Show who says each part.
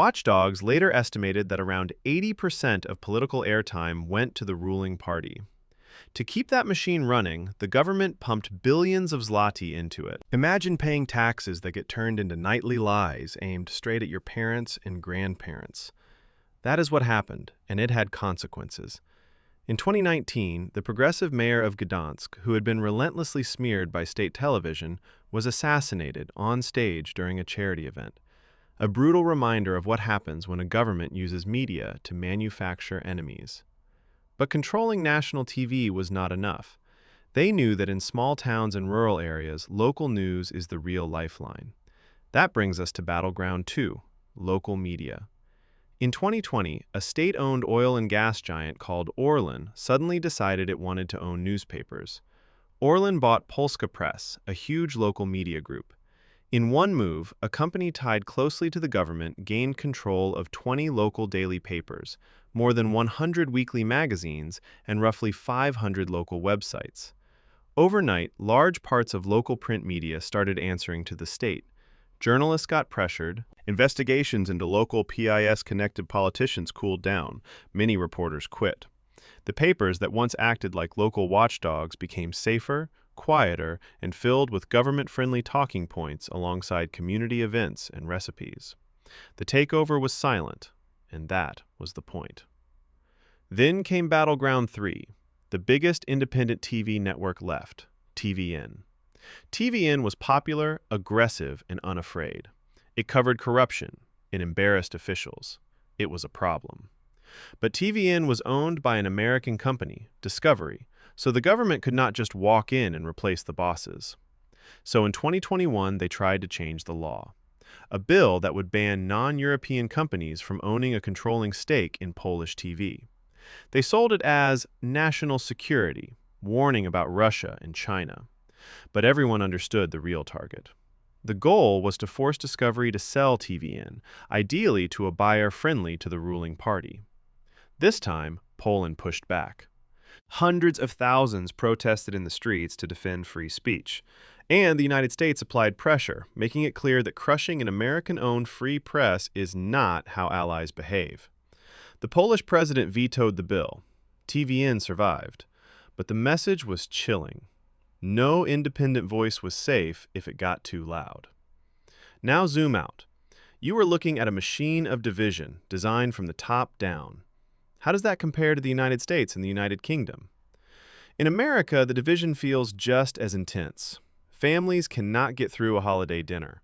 Speaker 1: Watchdogs later estimated that around 80% of political airtime went to the ruling party. To keep that machine running, the government pumped billions of zloty into it. Imagine paying taxes that get turned into nightly lies aimed straight at your parents and grandparents. That is what happened, and it had consequences. In 2019, the progressive mayor of Gdansk, who had been relentlessly smeared by state television, was assassinated on stage during a charity event. A brutal reminder of what happens when a government uses media to manufacture enemies. But controlling national TV was not enough. They knew that in small towns and rural areas, local news is the real lifeline. That brings us to Battleground 2, local media. In 2020, a state-owned oil and gas giant called Orlen suddenly decided it wanted to own newspapers. Orlen bought Polska Press, a huge local media group. In one move, a company tied closely to the government gained control of 20 local daily papers, more than 100 weekly magazines, and roughly 500 local websites. Overnight, large parts of local print media started answering to the state. Journalists got pressured. Investigations into local PIS-connected politicians cooled down. Many reporters quit. The papers that once acted like local watchdogs became safer, quieter, and filled with government-friendly talking points alongside community events and recipes. The takeover was silent, and that was the point. Then came Battleground 3, the biggest independent TV network left, TVN. TVN was popular, aggressive, and unafraid. It covered corruption. It embarrassed officials. It was a problem. But TVN was owned by an American company, Discovery, so the government could not just walk in and replace the bosses. So in 2021, they tried to change the law. A bill that would ban non-European companies from owning a controlling stake in Polish TV. They sold it as national security, warning about Russia and China. But everyone understood the real target. The goal was to force Discovery to sell TVN, ideally to a buyer friendly to the ruling party. This time, Poland pushed back. Hundreds of thousands protested in the streets to defend free speech, and the United States applied pressure, making it clear that crushing an American-owned free press is not how allies behave. The Polish president vetoed the bill. TVN survived, but the message was chilling. No independent voice was safe if it got too loud. Now zoom out. You are looking at a machine of division designed from the top down. How does that compare to the United States and the United Kingdom? In America, the division feels just as intense. Families cannot get through a holiday dinner.